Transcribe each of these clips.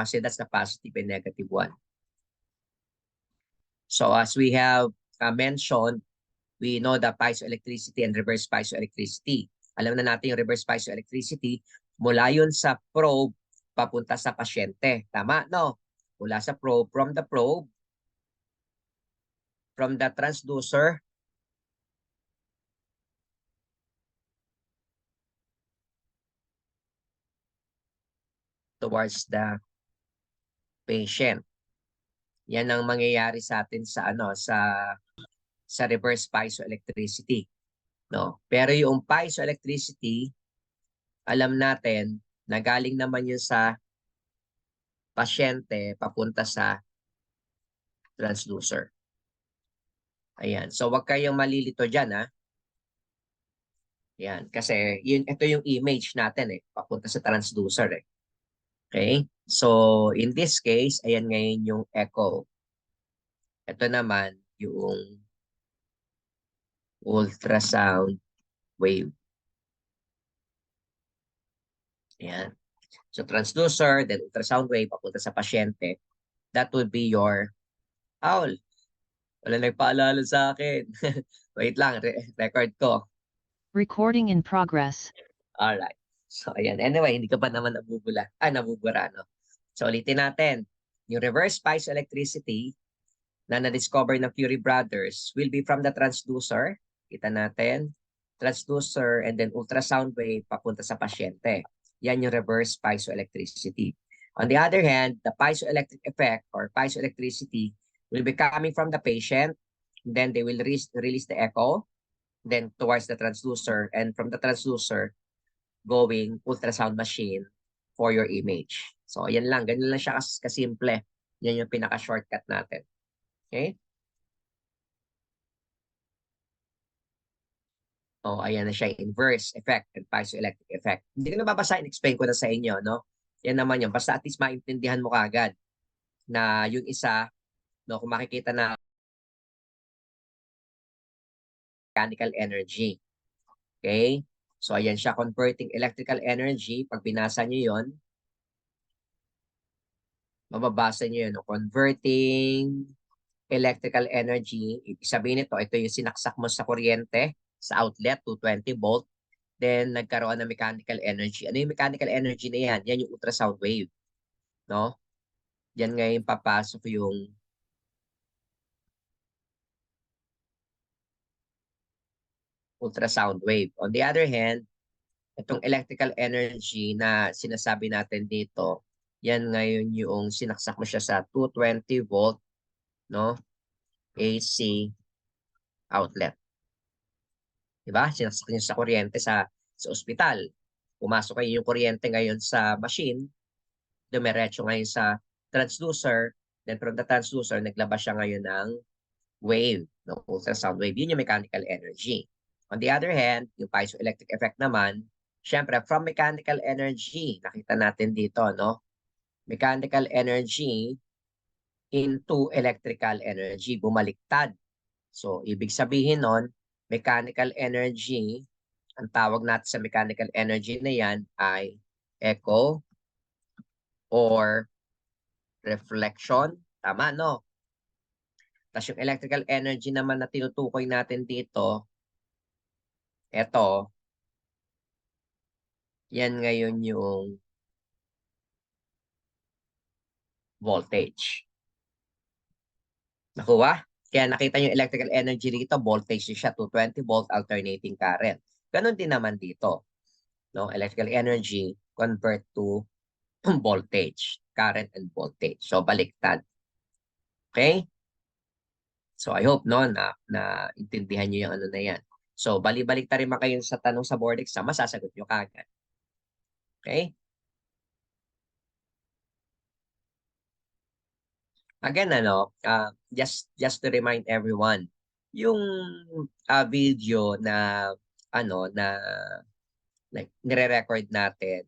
Kasi that's the positive and negative one. So as we have mentioned, we know the piezoelectricity and reverse piezoelectricity. Alam na natin yung reverse piezoelectricity, mula yun sa probe papunta sa pasyente. Tama, no? Mula sa probe, from the transducer, towards the patient. Yan ang mangyayari sa atin sa sa reverse piezoelectricity, no? Pero yung piezoelectricity, alam natin na galing naman yun sa pasyente papunta sa transducer. Ayan. So wag kayong malilito diyan, ha. Yan, kasi ito yung image natin papunta sa transducer Okay? So in this case, ayan ngayon yung echo. Ito naman yung ultrasound wave. Ayan. So transducer, then ultrasound wave papunta sa pasyente. That would be your owl. Wala nagpaalala sa akin. Wait lang, record ko. Recording in progress. Alright. So ayan. Anyway, hindi ka pa naman nabubura, no? So ulitin natin. Yung reverse piezoelectricity na na-discover ng Curie brothers will be from the transducer. Kita natin. Transducer and then ultrasound wave papunta sa pasyente. Yan yung reverse piezoelectricity. On the other hand, the piezoelectric effect or piezoelectricity will be coming from the patient. Then they will release the echo. Then towards the transducer. And from the transducer, going ultrasound machine for your image. So, ayan lang. Ganyan lang siya kasimple. Yan yung pinaka-shortcut natin. Okay? O, ayan na siya. Inverse effect and piezoelectric effect. Hindi ko na babasahin. Explain ko na sa inyo, no? Yan naman yun. Basta at least maintindihan mo kagad na yung isa, no, kung makikita na mechanical energy. Okay? So, ayan siya. Converting electrical energy. Pag binasa nyo yun, mababasa nyo yun. No? Converting electrical energy, ibig sabihin nito, ito yung sinaksak mo sa kuryente, sa outlet, 220 volt, then nagkaroon ng mechanical energy. Ano yung mechanical energy na yan? Yan yung ultrasound wave. No? Yan ngayon papasok yung ultrasound wave. On the other hand, itong electrical energy na sinasabi natin dito, yan ngayon yung sinaksak mo siya sa 220 volt, no? AC outlet. Diba? Sinaksak niyo sa kuryente sa ospital. Pumasok kayo yung kuryente ngayon sa machine, dumiretso ngayon sa transducer, then from the transducer, naglabas siya ngayon ng wave, ng ultrasound wave. Yun yung mechanical energy. On the other hand, yung piezoelectric effect naman, syempre, from mechanical energy, nakita natin dito, no? Mechanical energy into electrical energy, bumaliktad. So, ibig sabihin nun, mechanical energy, ang tawag natin sa mechanical energy na yan ay echo or reflection. Tama, no? Tapos yung electrical energy naman na tinutukoy natin dito, eto, yan ngayon yung voltage. Nakuha? Kaya nakita yung electrical energy dito, voltage siya, 220 volt alternating current. Ganon din naman dito. No? Electrical energy convert to voltage, current and voltage. So baliktad. Okay? So I hope no na intindihan niyo yung ano na yan. So bali-balik ta rin kayo sa tanong sa board exam, masasagot niyo kagad. Okay? Again, just to remind everyone, yung video na like nire-record natin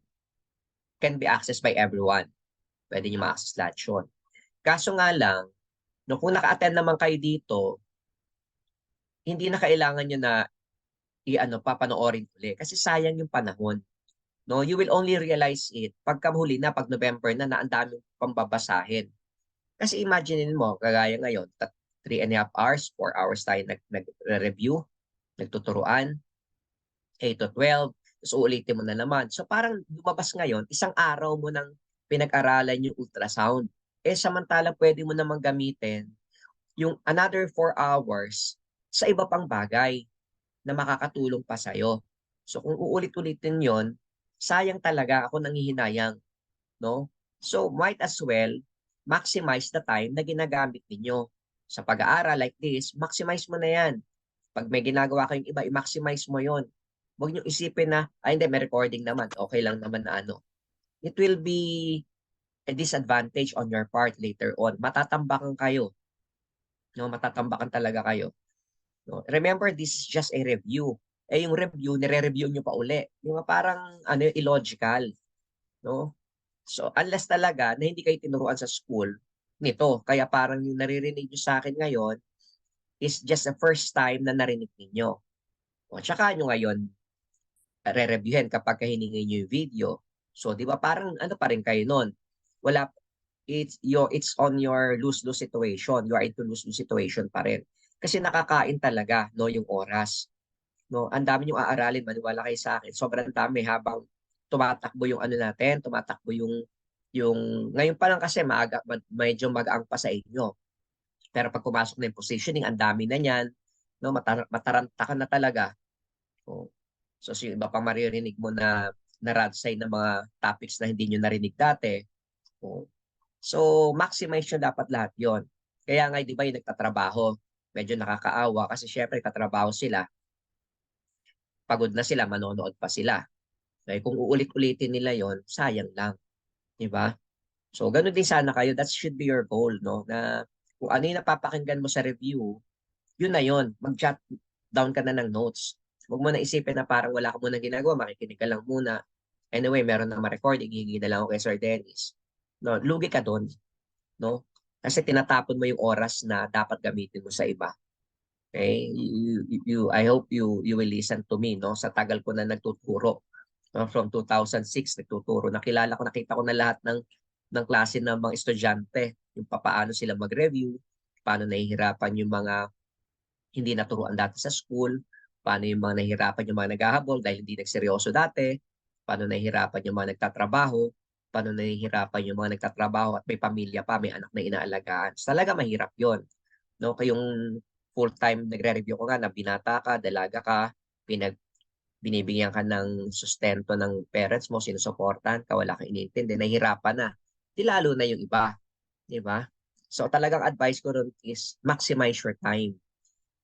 can be accessed by everyone. Pwede niyo ma-access lahat yun. Kaso nga lang, no, kung naka-attend naman kayo dito, hindi na kailangan nyo na papanoorin ulit kasi sayang yung panahon. No, you will only realize it pagka huli na, pag November na ang dami pang babasahin. Kasi imaginein mo, kagaya ngayon, 3.5 hours, 4 hours tayo nag-review, nagtuturuan, 8 to 12, tapos uulitin mo na naman. So parang lumabas ngayon, isang araw mo nang pinag-aralan yung ultrasound. Eh samantala pwede mo namang gamitin yung another 4 hours sa iba pang bagay na makakatulong pa sa'yo. So kung uulit-ulitin yon, sayang talaga, ako nanghihinayang, no? So might as well maximize the time na ginagamit ninyo. Sa pag-aaral like this, maximize mo na yan. Pag may ginagawa kayong iba, i-maximize mo yon. Huwag nyo isipin na, ay hindi, may recording naman. Okay lang naman na ano. It will be a disadvantage on your part later on. Matatambakan kayo. No? Matatambakan talaga kayo. No? Remember, this is just a review. Eh yung review, nire-review nyo pa uli. Di ba parang ano, illogical. No? So unless talaga na hindi kayo tinuruan sa school nito, kaya parang yung naririnig nyo sa akin ngayon is just the first time na narinig ninyo. O tsaka nyo ngayon re-reviewin kapag hiningi nyo yung video. So di ba parang ano pa rin kayo nun? Wala, it's on your lose-lose situation. You are into lose-lose situation pa rin. Kasi nakakain talaga no yung oras. No, ang dami yung aaralin, maniwala kayo sa akin. Sobrang dami habang tumatakbo yung ano natin, tumatakbo yung ngayon pa lang kasi medyo magaang pa sa inyo. Pero pag pumasok na yung positioning, ang dami na niyan, no, mataranta ka na talaga. Oh. So, yung iba pang maririnig mo na radsay ng mga topics na hindi nyo narinig dati. Oh. So, maximize nyo dapat lahat yon. Kaya nga, di ba yung nagtatrabaho, medyo nakakaawa kasi syempre katrabaho sila, pagod na sila, manonood pa sila. Okay, kung uulit-ulitin nila yon, sayang lang, di ba? So, ganun din sana kayo. That should be your goal, no? Na kung ano yung napapakinggan mo sa review, yun na yun. Mag-jot down ka na ng notes. Huwag mo na isipin na parang wala ka muna ginagawa, makikinig ka lang muna. Anyway, meron na ma-recording, hihingi na lang ako kay Sir Dennis. No, lugi ka doon, no? Kasi tinatapon mo yung oras na dapat gamitin mo sa iba. Okay? I hope you will listen to me, no? Sa tagal ko na nagtuturo. No? From 2006, nagtuturo. Nakita ko na lahat ng klase ng mga estudyante. Yung paano sila mag-review, paano nahihirapan yung mga hindi naturuan dati sa school, paano yung mga nahihirapan yung mga naghahabol dahil hindi nagseryoso dati, paano nahihirapan yung mga nagtatrabaho, paano nahihirapan yung mga nagtatrabaho at may pamilya pa, may anak na inaalagaan. So, talaga mahirap yon. No? Kayong full-time nagre-review ko nga na binata ka, dalaga ka, binibigyan ka ng sustento ng parents mo, sinusuportahan ka, wala kang iniintindi, nahihirapan na. Di lalo na yung iba, di ba? So talagang advice ko ron is maximize your time.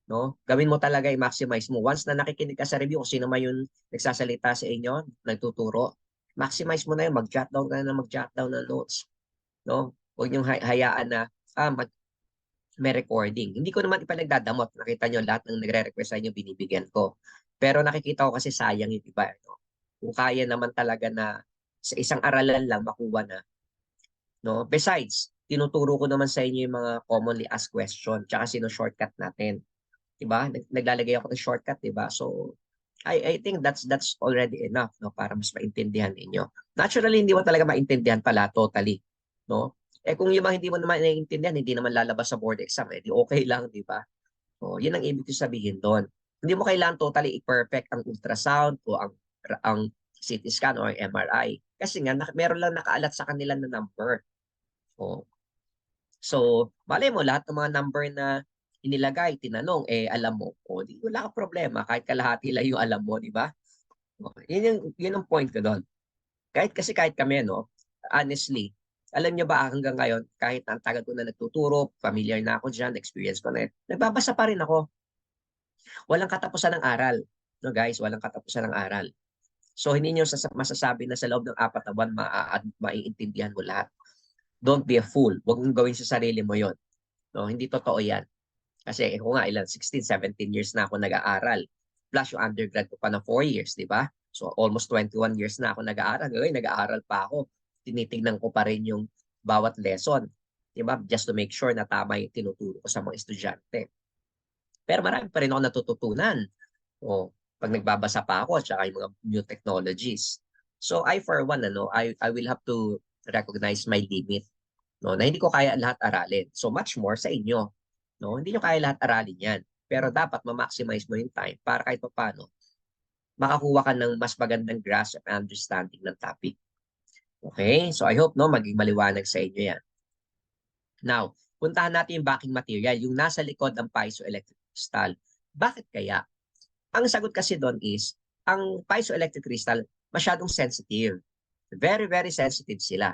No? Gawin mo talaga i-maximize mo. Once na nakikinig ka sa review, kung sino man yung nagsasalita sa inyo, nagtuturo, maximize mo na yun, mag-jot down ka na mag-jot down ng notes. No? Huwag niyong hayaan na may recording. Hindi ko naman ipinagdadamot. Nakita nyo lahat ng nagre-request sa inyo, binibigyan ko. Pero nakikita ko kasi sayang yung iba. No? Kung kaya naman talaga na sa isang aralan lang makuha na. No? Besides, tinuturo ko naman sa inyo yung mga commonly asked question tsaka sino shortcut natin. Diba? Naglalagay ako ng shortcut, diba? So, I think that's already enough, no, para mas maintindihan ninyo. Naturally, hindi mo talaga maintindihan pala totally, no? Eh kung yung mga hindi mo naman naiintindihan, hindi naman lalabas sa board exam, eh di okay lang, di ba? So, yun ang ibig ko sabihin doon. Hindi mo kailangan totally i-perfect ang ultrasound o ang CT scan or MRI. Kasi nga, meron lang nakaalat sa kanila na number. So, malay mo, lahat ng mga number na inilagay, tinanong, eh alam mo, o di wala ka problema, kahit kalahati lang yung alam mo, di ba? O, yun ang point ko doon. Kahit kami, no, honestly, alam niyo ba hanggang ngayon, kahit ang tagal ko na nagtuturo, familiar na ako dyan, experience ko na yun, nagbabasa pa rin ako. Walang katapusan ng aral. No, guys, walang katapusan ng aral. So, hindi niyo masasabi na sa loob ng 4 na buwan, maiintindihan mo lahat. Don't be a fool. Huwag mong gawin sa sarili mo yon. No, hindi totoo yan. Kasi ako nga, 16, 17 years na ako nag-aaral. Plus yung undergrad ko pa na 4 years, di ba? So almost 21 years na ako nag-aaral. Ngayon, nag-aaral pa ako. Tinitignan ko pa rin yung bawat lesson. Di ba? Just to make sure na tama yung tinuturo ko sa mga estudyante. Pero marami pa rin ako natututunan. O, pag nagbabasa pa ako, tsaka yung mga new technologies. So I for one, I will have to recognize my limit, no, na hindi ko kaya lahat aralin. So much more sa inyo, no? Hindi nyo kaya lahat aralin 'yan. Pero dapat ma-maximize mo yung time para kahit papaano makakuha ka ng mas magandang grasp and understanding ng topic. Okay? So I hope no maging maliwanag sa inyo 'yan. Now, puntahan natin yung backing material, yung nasa likod ng piezoelectric crystal. Bakit kaya? Ang sagot kasi doon is, ang piezoelectric crystal masyadong sensitive. Very, very sensitive sila.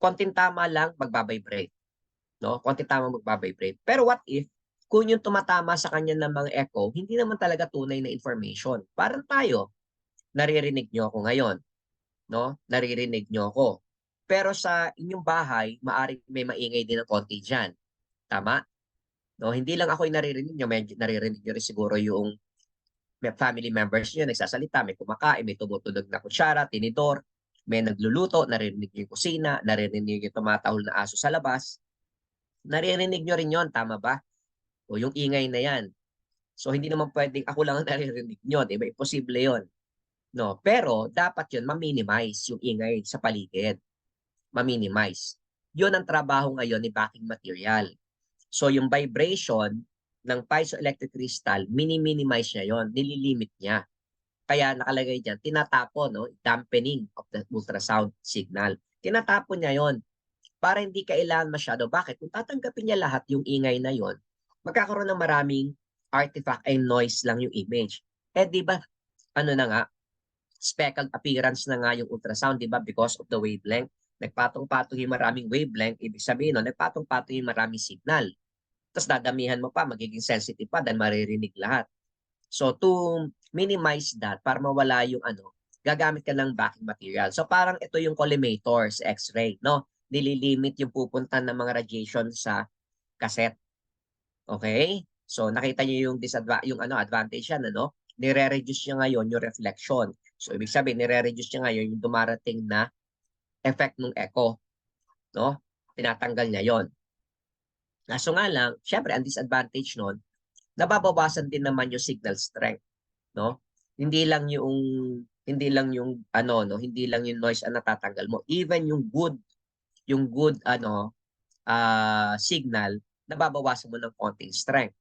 Konting tama lang, magbabibrate. No? Konting tama magbabibrate. Pero what if, kung yung tumatama sa kanya ng mga echo, hindi naman talaga tunay na information. Parang tayo, naririnig nyo ako ngayon. No? Naririnig nyo ako. Pero sa inyong bahay, maaring may maingay din ng konti dyan. Tama? No? Hindi lang ako yung naririnig nyo, may naririnig nyo rin siguro yung may family members nyo nagsasalita, may kumakain, may tumutunog na kutsara, tinidor, may nagluluto, naririnig nyo yung kusina, naririnig nyo yung tumatahol na aso sa labas. Naririnig nyo rin yon, tama ba? O yung ingay na yan. So hindi naman pwedeng ako lang ang naririnig nyo, di ba? Imposible yon. No? Pero dapat yun, ma-minimize yung ingay sa paligid. Ma-minimize. Yun ang trabaho ngayon ni backing material. So yung vibration ng piezoelectric crystal, mini-minimize niya yon, nililimit niya. Kaya nakalagay dyan, tinatapon, no? Dampening of the ultrasound signal. Tinatapon niya yon para hindi kailangan masyado. Bakit? Kung tatanggapin niya lahat yung ingay na yon, magkakaroon ng maraming artifact and noise lang yung image. Eh di ba, ano na nga, speckled appearance na nga yung ultrasound, di ba? Because of the wavelength. Nagpatong-patong yung maraming wavelength, ibig sabihin, no, nagpatong-patong yung maraming signal. Tapos dadamihan mo pa, magiging sensitive pa dahil maririnig lahat. So to minimize that, para mawala yung gagamit ka ng backing material. So parang ito yung collimator sa X-ray, no? Nililimit yung pupunta ng mga radiation sa cassette. Okay? So nakita niyo yung yung advantage yan, ano? Nire-reduce niya ngayon yung reflection. So ibig sabihin, nire-reduce niya ngayon yung dumarating na effect ng echo, no? Tinatanggal niya yon. Kaso nga lang, syempre ang disadvantage nun, nababawasan din naman yung signal strength, no? Hindi lang yung hindi lang yung noise ang natatanggal mo. Even yung good signal, nababawasan mo ng konting strength.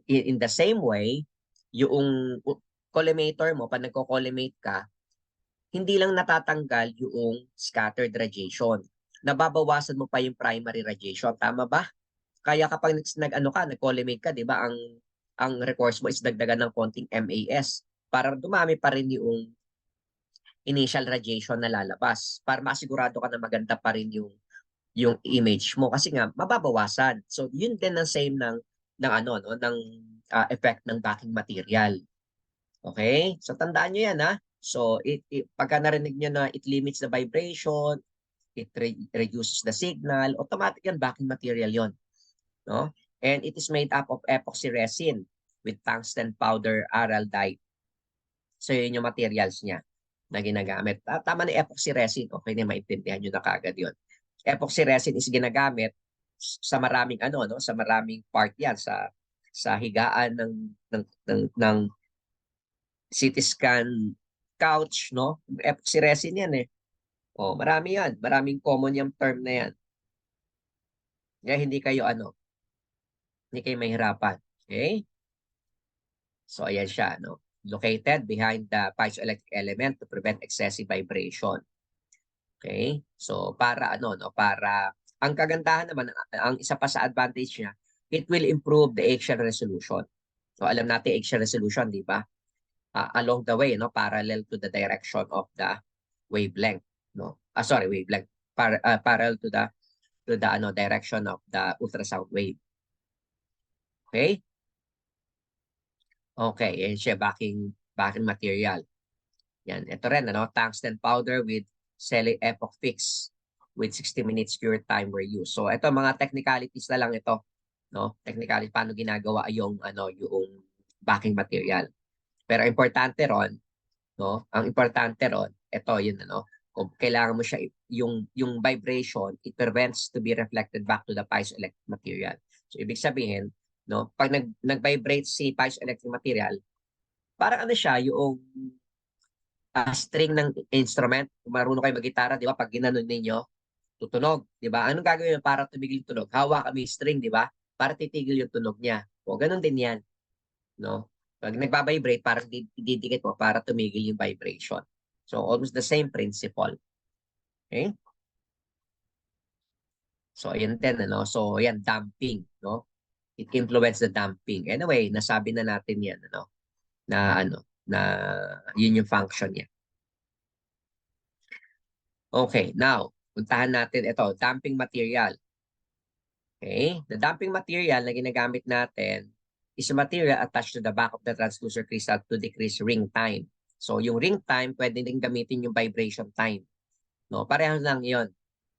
In the same way, yung collimator mo, pag nagko-collimate ka, hindi lang natatanggal yung scattered radiation. Nababawasan mo pa yung primary radiation. Tama ba? Kaya kapag nag-collimate ka, 'di ba, ang recourse mo is dagdagan ng konting MAS para dumami pa rin yung initial radiation na lalabas para masigurado ka na maganda pa rin yung image mo kasi nga mababawasan. So yun din ang same ng effect ng backing material. Okay? So tandaan niyo 'yan, ha. So pagka narinig niyo na it limits the vibration, it reduces the signal, automatic yan backing material 'yon, no? And it is made up of epoxy resin with tungsten powder aral dye. So yun yung materials niya na ginagamit. Tama na epoxy resin, okay na maintindihan nyo na kagad yun. Epoxy resin is ginagamit sa maraming sa maraming part yan sa higaan ng CT scan couch, no? Epoxy resin yan eh. Oh, marami yan. Maraming common yung term na yan. Kaya hindi kayo mahirapan. Okay? So ayan siya, no? Located behind the piezoelectric element to prevent excessive vibration. Okay? So para para ang kagandahan naman, ang isa pa sa advantage niya, it will improve the axial resolution. So alam natin axial resolution, di ba? Along the way, no, parallel to the direction of the wavelength, no. Wavelength. Parallel to the direction of the ultrasound wave. Okay? Okay, yan siya backing material. Yan, ito rin, tungsten powder with Celly Epoch Fix with 60 minutes cure time were used. So ito mga technicalities na lang ito, no? Technically paano ginagawa yung backing material. Pero importante ron, no? Ang importante ron, ito yun kung kailangan mo siya yung vibration, it prevents to be reflected back to the piezoelectric material. So ibig sabihin, no, pag nag-vibrate si piezoelectric material, parang siya yung string ng instrument. Kung marunong kayo mag-gitara, di ba? Pag ginanon ninyo, tutunog, di ba? Anong gagawin mo para tumigil yung tunog? Hawak kami yung string, di ba? Para titigil yung tunog niya. O, ganun din yan, no? Pag nagbabibrate, parang didikit mo para tumigil yung vibration. So, almost the same principle. Okay? So, ayan din, ano? So, ayan, damping, no? It influence the damping. Anyway, nasabi na natin yan, na yun yung function niya. Okay, now, puntahan natin ito, damping material. Okay, the damping material na ginagamit natin is a material attached to the back of the transducer crystal to decrease ring time. So, yung ring time, pwede din gamitin yung vibration time. No, pareho lang 'yon.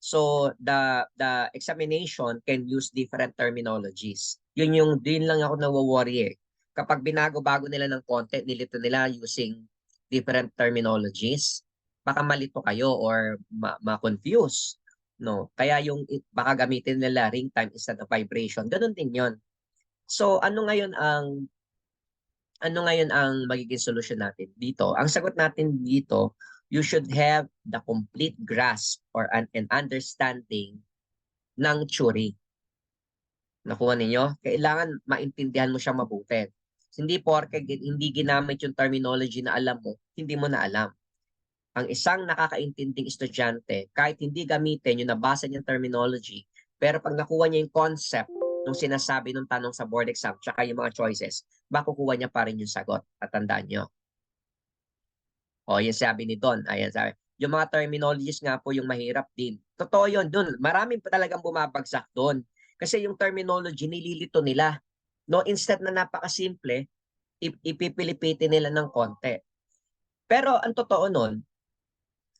So the examination can use different terminologies. Din lang ako nawo-worry eh. Kapag binago-bago nila ng konti, nilito nila using different terminologies, baka malito kayo or ma-confuse. No, kaya baka gamitin nila ring time instead of vibration. Ganun din 'yon. So ano ngayon ang magiging solusyon natin dito? Ang sagot natin dito, you should have the complete grasp or an understanding ng theory. Nakuha ninyo? Kailangan maintindihan mo siya mabuti. Hindi porke hindi ginamit yung terminology na alam mo, hindi mo na alam. Ang isang nakakaintinding estudyante, kahit hindi gamitin yung nabasa niyang terminology, pero pag nakuha niya yung concept nung sinasabi ng tanong sa board exam, tsaka yung mga choices, makukuha niya pa rin yung sagot. At tandaan niyo. O, yung sabi ni Don, ayan sabi, yung mga terminologies nga po yung mahirap din. Totoo yun, Don. Maraming pa talagang bumabagsak doon. Kasi yung terminology, nililito nila. No, instead na napakasimple, ipipilipitin nila ng konti. Pero ang totoo nun,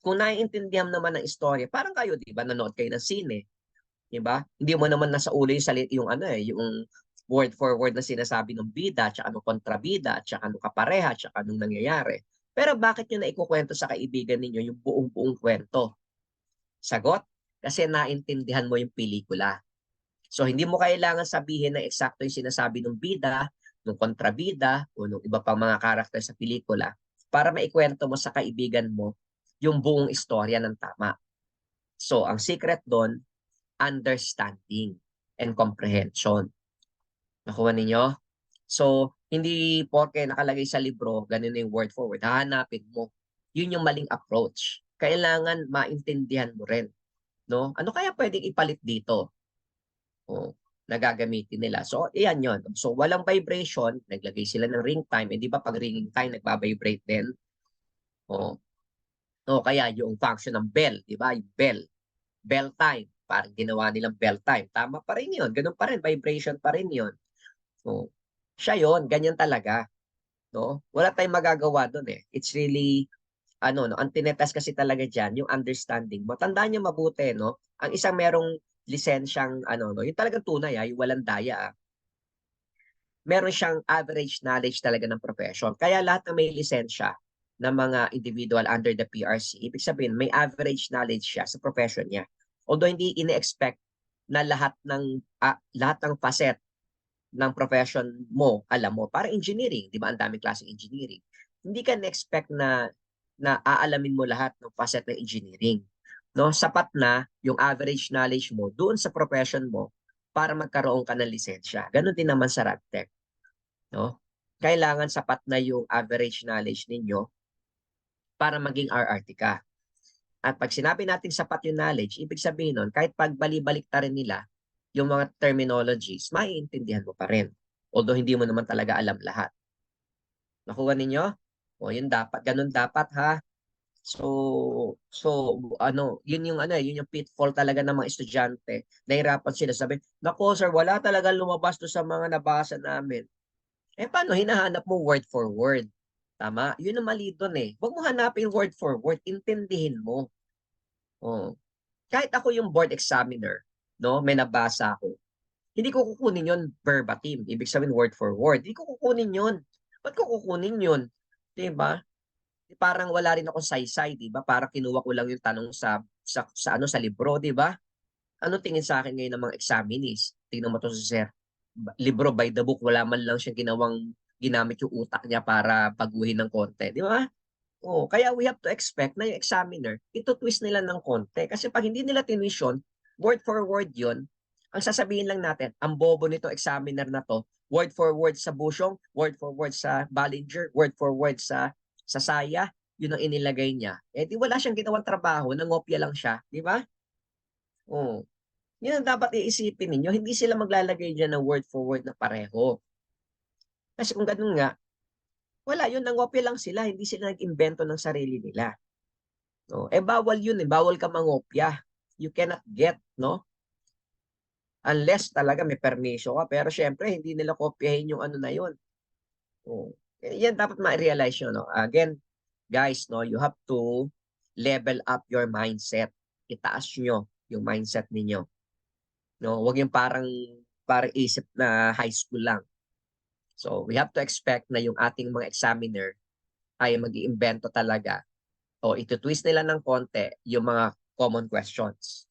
kung naiintindihan naman ng istorya, parang kayo, di ba, nanood kayo ng sine, di ba? Hindi mo naman nasa ulo yung word for word na sinasabi ng bida, tsaka ng kontrabida, tsaka ng kapareha, tsaka ng nangyayari. Pero bakit nyo na ikukwento sa kaibigan ninyo yung buong-buong kwento? Sagot, kasi naintindihan mo yung pelikula. So hindi mo kailangan sabihin na eksakto yung sinasabi ng bida, ng kontrabida, o ng iba pang mga karakter sa pelikula para maikwento mo sa kaibigan mo yung buong istorya ng tama. So ang secret doon, understanding and comprehension. Nakuha ninyo? So, hindi porke nakalagay sa libro, ganun yung word for word, hahanapin mo. Yun yung maling approach. Kailangan maintindihan mo rin. No? Ano kaya pwedeng ipalit dito? O, na gagamitin nila. So, iyan yon. So, walang vibration, naglagay sila ng ring time. Eh, di ba pag ringing time, nagbabibrate din? O, o kaya yung function ng bell, di ba? Yung bell. Bell time. Parang ginawa nilang bell time. Tama pa rin yun. Ganun pa rin. Vibration pa rin yun. O, siya yon. Ganyan talaga. No? Wala tayong magagawa doon eh. It's really no, ang tinetest kasi talaga diyan yung understanding mo. Tandaan niyo mabuti, no? Ang isang merong lisensyang no, yung talagang tunay yung walang daya meron siyang average knowledge talaga ng profession. Kaya lahat ng may lisensya ng mga individual under the PRC, ibig sabihin may average knowledge siya sa profession niya. Although hindi ini-expect na lahat ng facet ng profession mo, alam mo, para engineering, di ba? Ang daming klaseng engineering. Hindi ka na-expect na aalamin mo lahat ng facet ng engineering. No, sapat na yung average knowledge mo doon sa profession mo para magkaroon ka ng lisensya. Ganon din naman sa RadTech, no? Kailangan sapat na yung average knowledge ninyo para maging RRT ka. At pag sinabi natin sapat yung knowledge, ibig sabihin nun, kahit pagbali-balik ta rin nila yung mga terminologies, maiintindihan mo pa rin. Although hindi mo naman talaga alam lahat. Nakuha ninyo? O yun dapat, ganun dapat ha. Yun yung pitfall talaga ng mga estudyante. Nahirapan sila sabi, nako sir, wala talaga lumabas to sa mga nabasa namin. Eh paano hinahanap mo word for word? Tama? Yun ang mali doon eh. Huwag mo hanapin word for word, intindihin mo. Oh. Kahit ako yung board examiner, no, may nabasa ako. Hindi ko kukunin yun verbatim. Ibig sabihin word for word. Hindi ko kukunin yun. Ba't ko kukunin yun? 'Di ba? Parang wala rin akong saysay, 'di ba? Parang kinuha ko lang yung tanong sa libro, 'di ba? Ano tingin sa akin ngayon ng mga examinees? Tingnan mo to si sir. Libro by the book, wala man lang siyang ginamit yung utak niya para baguhin ng konti, 'di ba? Oh, kaya we have to expect na yung examiner, ito-twist nila ng konti. Kasi pag hindi nila tinwist yun, word for word yun, ang sasabihin lang natin, ang bobo nito examiner na to, word for word sa Busyong, word for word sa Ballinger, word for word sa Saya, yun ang inilagay niya. Eh di wala siyang ginawang trabaho, nangopya lang siya, di ba? Oh, yun ang dapat iisipin ninyo, hindi sila maglalagay dyan ng word for word na pareho. Kasi kung ganun nga, wala yun, nangopya lang sila, hindi sila nag-imbento ng sarili nila. No? Eh bawal yun eh, bawal ka mangopya. You cannot get, no? Unless talaga may permission ka. Pero syempre, hindi nila kopyahin yung ano na yun. Oh. Yan dapat ma-realize yun, no? Again, guys, no, you have to level up your mindset. Itaas nyo yung mindset ninyo. No? Huwag yung parang isip na high school lang. So, we have to expect na yung ating mga examiner ay mag-iimbento talaga o ito-twist nila ng konti yung mga common questions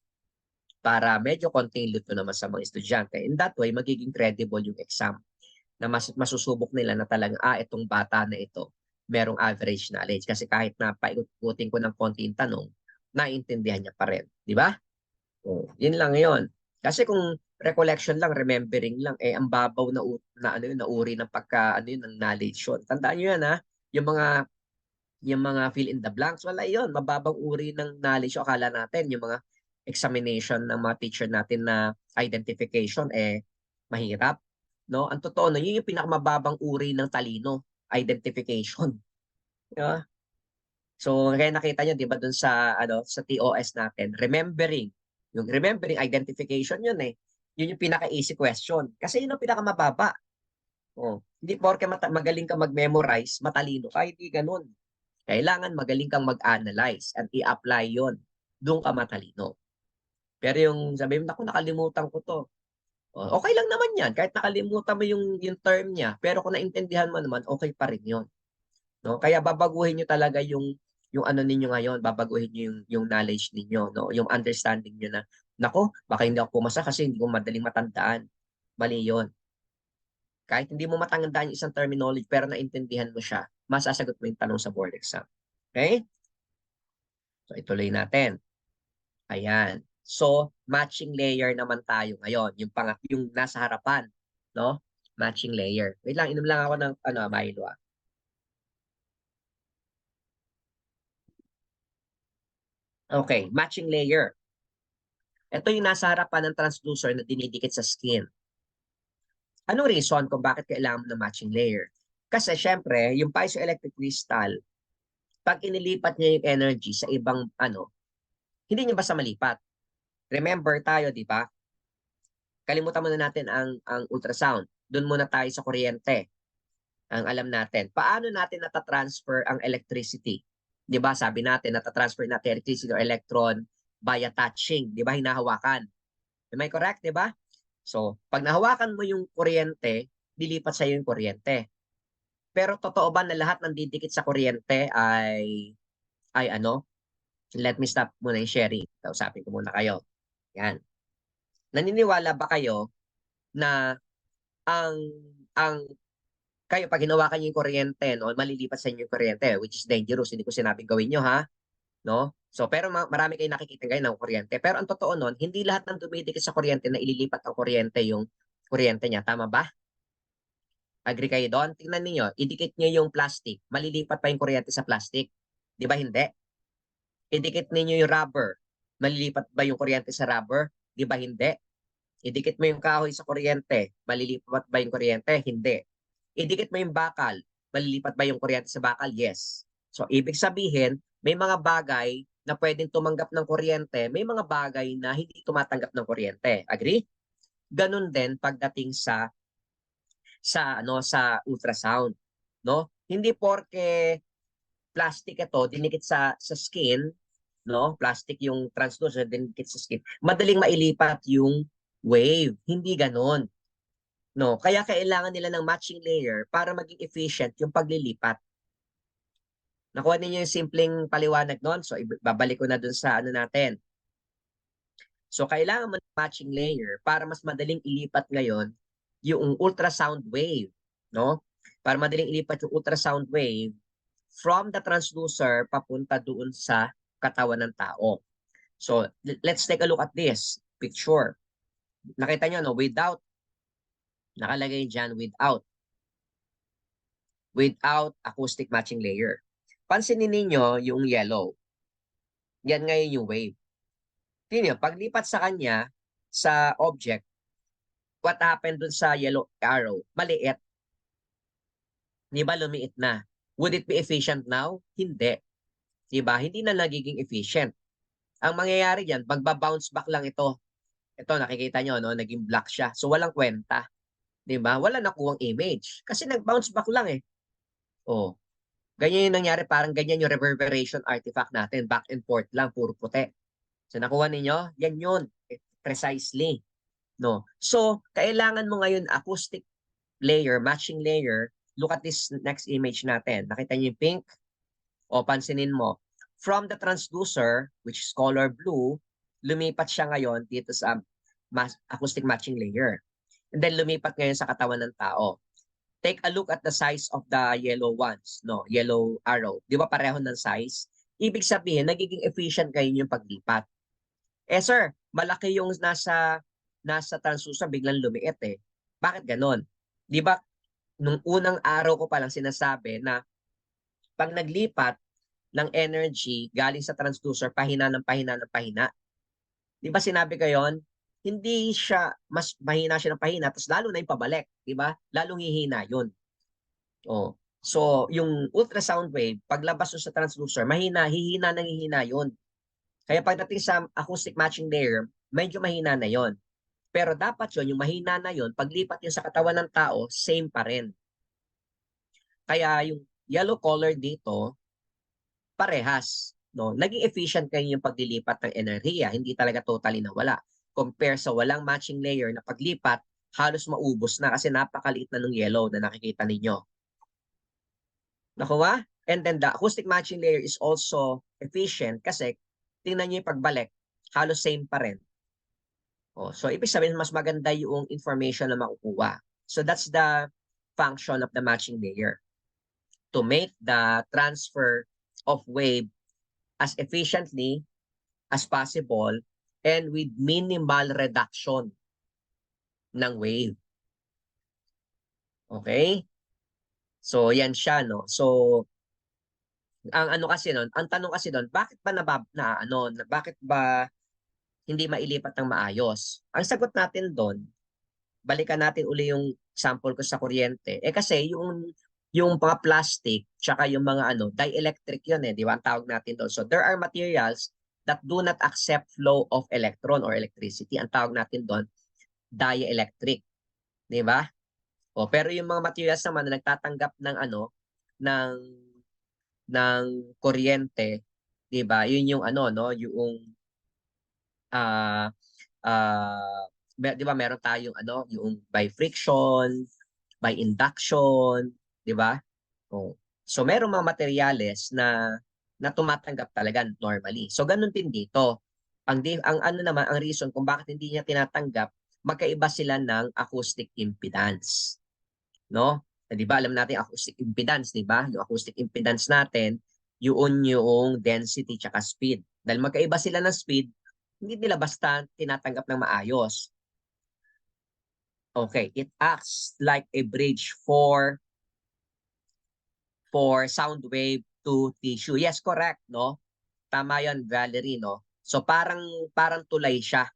para medyo konting luto naman sa mga estudyante. In that way, magiging credible yung exam na masusubok nila na talagang, itong bata na ito, merong average knowledge. Kasi kahit na paikutin ko ng konting tanong, naiintindihan niya pa rin. Di ba? Yun lang yun. Kasi kung recollection lang, remembering lang, ang babaw na uri ng pagka, ano yun, ng knowledge yun. Tandaan nyo yan, ha? Yung mga fill in the blanks, wala yun. Mababang uri ng knowledge. O akala natin, yung mga examination ng mga teacher natin na identification, mahirap. No? Ang totoo, no, yun yung pinakamababang uri ng talino, identification. Diba? So, kaya nakita nyo, di ba, dun sa TOS natin, yung remembering identification yun eh. Yun yung pinaka-easy question. Kasi yun ang pinakamababa. Hindi porke magaling ka mag-memorize, matalino ka, hindi ganun. Kailangan magaling kang mag-analyze at i-apply yon. Doon ka matalino. Pero yung sabi mo, naku, nakalimutan ko to. Okay lang naman yan. Kahit nakalimutan mo yung term niya. Pero kung naintindihan mo naman, okay pa rin yun. No? Kaya babaguhin nyo talaga yung ano ninyo ngayon. Babaguhin nyo yung knowledge ninyo. No? Yung understanding nyo na, nako, baka hindi ako pumasa kasi hindi ko madaling matandaan. Mali yun. Kahit hindi mo matandaan yung isang terminology pero naintindihan mo siya, masasagot mo yung tanong sa board exam. Okay? So ituloy natin. Ayan. So matching layer naman tayo ngayon, yung nasa harapan, no? Matching layer. Wait lang, inom lang ako ng Milo. Okay, matching layer. Ito yung nasa harapan ng transducer na dinidikit sa skin. Anong reason kung bakit kailangan mo ng matching layer? Kasi syempre, yung piezoelectric crystal, pag inilipat niya yung energy sa ibang hindi niya basta malipat. Remember tayo, di ba? Kalimutan muna natin ang ultrasound. Doon muna tayo sa kuryente. Ang alam natin. Paano natin natatransfer ang electricity? Di ba? Sabi natin, natatransfer natin electricity or electron via touching. Di ba? Hinahawakan. Am I correct? Di ba? So, pag nahawakan mo yung kuryente, dilipat sa yung kuryente. Pero totoo ba na lahat ng didikit sa kuryente ay ano? Let me stop muna yung sharing. Kausapin ko muna kayo. Yan. Naniniwala ba kayo na ang ang kayo pag hinawakan niyo yung kuryente, no, malilipat sa inyo yung kuryente, which is dangerous. Hindi ko sinabing gawin niyo, ha? No? So, pero marami kayong nakikita ngayon ng kuryente. Pero ang totoo nun, hindi lahat ng dumidikit sa kuryente na ililipat ang kuryente yung kuryente niya. Tama ba? Agree kayo doon? Tingnan niyo, idikit niyo yung plastic. Malilipat pa yung kuryente sa plastic. Di ba hindi? Idikit niyo yung rubber. Malilipat ba yung kuryente sa rubber? Di ba hindi? Idikit mo yung kahoy sa kuryente. Malilipat ba yung kuryente? Hindi. Idikit mo yung bakal. Malilipat ba yung kuryente sa bakal? Yes. So, ibig sabihin, may mga bagay na pwedeng tumanggap ng kuryente, may mga bagay na hindi tumatanggap ng kuryente. Agree? Ganun din pagdating sa ultrasound, no? Hindi porke plastic ito dinikit sa skin, no? Plastic yung transducer dinikit sa skin. Madaling mailipat yung wave. Hindi ganoon. No, kaya kailangan nila ng matching layer para maging efficient yung paglilipat. Nakuha ninyo yung simpleng paliwanag noon. So, babalik ko na dun sa natin. So, kailangan mo ng matching layer para mas madaling ilipat ngayon yung ultrasound wave. No? Para madaling ilipat yung ultrasound wave from the transducer papunta doon sa katawan ng tao. So, let's take a look at this picture. Nakita nyo, no? Without, nakalagay dyan, without acoustic matching layer. Pansinin ninyo yung yellow. Yan ngayon yung wave. Tingnan nyo, paglipat sa kanya, sa object, what happened dun sa yellow arrow? Maliit. Di ba lumiit na? Would it be efficient now? Hindi. Di ba? Hindi na nagiging efficient. Ang mangyayari dyan, magba-bounce back lang ito. Ito, nakikita nyo, no? Naging black siya. So, walang kwenta. Di ba? Wala nakuwang image. Kasi nag-bounce back lang eh. Oh. Ganyan yung nangyari. Parang ganyan yung reverberation artifact natin. Back and forth lang. Puro puti. So, nakuha ninyo? Yan yun. Precisely. No? So, kailangan mo ngayon acoustic layer, matching layer. Look at this next image natin. Nakita niyo yung pink? O, pansinin mo. From the transducer, which is color blue, lumipat siya ngayon dito sa acoustic matching layer. And then lumipat ngayon sa katawan ng tao. Take a look at the size of the yellow ones, no? Yellow arrow. Di ba pareho ng size? Ibig sabihin, nagiging efficient kayo yung paglipat. Eh sir, malaki yung nasa transducer, biglang lumiit eh. Bakit ganon? Di ba, nung unang araw ko palang sinasabi na pag naglipat ng energy galing sa transducer, pahina ng pahina ng pahina. Di ba sinabi ko yon? Hindi siya, mas mahina siya ng pahina, tapos lalo na yung pabalik. Di ba? Lalong hihina yun. Oh. So, yung ultrasound wave, paglabas sa transducer, mahina, hihina nang hihina yun. Kaya pagdating sa acoustic matching layer, medyo mahina na yon. Pero dapat yun, yung mahina na yon, paglipat yun sa katawan ng tao, same pa rin. Kaya yung yellow color dito, parehas. No? Naging efficient kayo yung paglilipat ng enerhiya, hindi talaga totally nawala. Compare sa walang matching layer na paglipat, halos maubos na kasi napakaliit na ng yellow na nakikita ninyo. Nakuha? And then the acoustic matching layer is also efficient kasi tingnan nyo yung pagbalik, halos same pa rin. Oh, so ibig sabihin mas maganda yung information na makukuha. So that's the function of the matching layer. To make the transfer of wave as efficiently as possible and with minimal reduction ng wave. Okay? So yan siya, no? So ang ano kasi noon, ang tanong kasi doon, bakit ba bakit ba hindi mailipat ng maayos? Ang sagot natin doon, balikan natin uli yung sample ko sa kuryente. Eh kasi yung mga plastic tsaka yung mga dielectric yun eh, di ba? Ang tawag natin doon. So there are materials that do not accept flow of electron or electricity. Ang tawag natin doon, dielectric, di ba? O pero yung mga materials naman na nagtatanggap ng ng ng kuryente, 'di ba? Yun yung yung ah 'di ba meron tayong yung by friction, by induction, 'di ba? Oh. So meron mga materyales na tumatanggap talaga normally. So ganun din dito. Ang ano naman ang reason kung bakit hindi niya tinatanggap, magkaiba sila ng acoustic impedance, no? Di ba alam natin acoustic impedance, di ba? Yung acoustic impedance natin, yung density tsaka speed. Dahil magkaiba sila ng speed, hindi nila basta tinatanggap ng maayos. Okay, it acts like a bridge for sound wave to tissue. Yes, correct, no? Tama 'yon, Valerie, no? So parang tulay siya,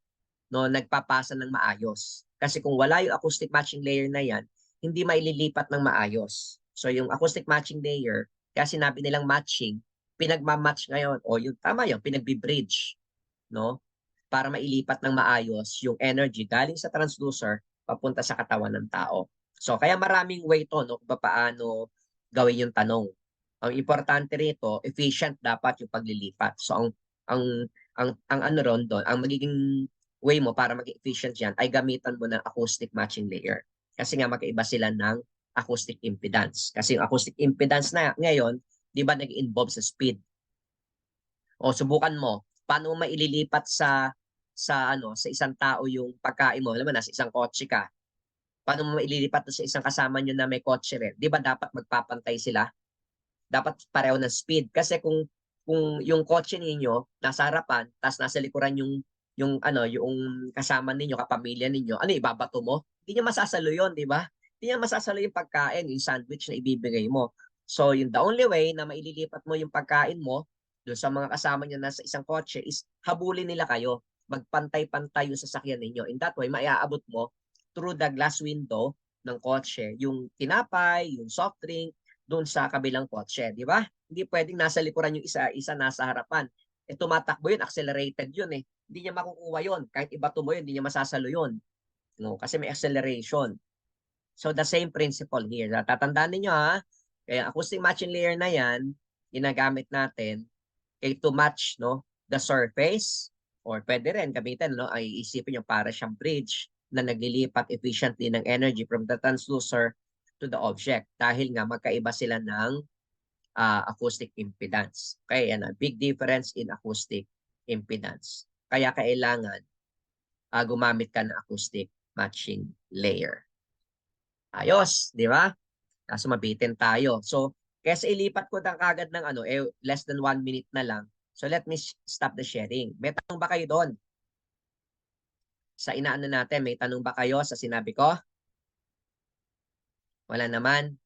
no, nagpapasa ng maayos. Kasi kung wala yung acoustic matching layer na 'yan, hindi maililipat ng maayos. So yung acoustic matching layer, kaya sinabi nilang matching, pinagmamatch ngayon o yung tama 'yon, pinagbi-bridge, no? Para mailipat ng maayos yung energy galing sa transducer papunta sa katawan ng tao. So kaya maraming way to, no, kung paano gawin yung tanong. Ang importante rito, efficient dapat yung paglilipat. So ang ang ano ron doon, ang magiging way mo para maging efficient yan ay gamitan mo ng acoustic matching layer. Kasi nga magkaiba sila ng acoustic impedance. Kasi yung acoustic impedance na ngayon, di ba nag-involve sa speed? O subukan mo, paano mo maililipat sa isang tao yung pagkain mo? Alam mo, nasa isang kotse ka. Paano mo maililipat sa isang kasama nyo na may kotse rin? Di ba dapat magpapantay sila? dapat pareho ng speed. Kasi kung yung kotse ninyo nasa harapan, tapos nasa likuran yung kasama ninyo, kapamilya ninyo, ano ibabato mo? Hindi niya masasalo yun, di ba? Hindi niya masasalo yung pagkain, yung sandwich na ibibigay mo. So, yung the only way na maililipat mo yung pagkain mo doon sa mga kasama niyo nasa isang kotse is habulin nila kayo. Magpantay-pantay yung sasakyan ninyo. In that way, maiaabot mo through the glass window ng kotse, yung tinapay, yung soft drink, doon sa kabilang kotse, di ba? Hindi pwedeng nasa likuran yung isa nasa harapan. Tumatakbo yun, accelerated yun eh. Hindi niya makukuha yun. Kahit ibato mo yun, hindi niya masasalo yun. No? Kasi may acceleration. So the same principle here. Tatandaan niyo ha, kaya acoustic matching layer na yan, ginagamit natin to match the surface, or pwede rin gamitin ay isipin nyo para siyang bridge na naglilipat efficiently ng energy from the transducer to the object dahil nga magkaiba sila ng acoustic impedance. Okay, and a big difference in acoustic impedance. Kaya kailangan gumamit ka ng acoustic matching layer. Ayos, di ba? Kaso mabitin tayo. So, kesa ilipat ko ng kagad ng less than 1 minute na lang. So, let me stop the sharing. May tanong ba kayo doon? Sa inaano natin, may tanong ba kayo sa sinabi ko? Wala naman.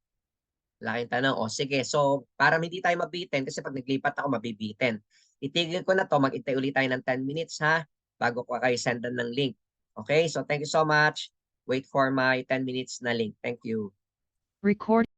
Laking tanong. O sige, so para hindi tayo mabitin, kasi pag naglipat ako, mabibitin. Itigil ko na to, mag-intay ulit tayo ng 10 minutes ha, bago ko kayo sendan ng link. Okay, so thank you so much. Wait for my 10 minutes na link. Thank you. Record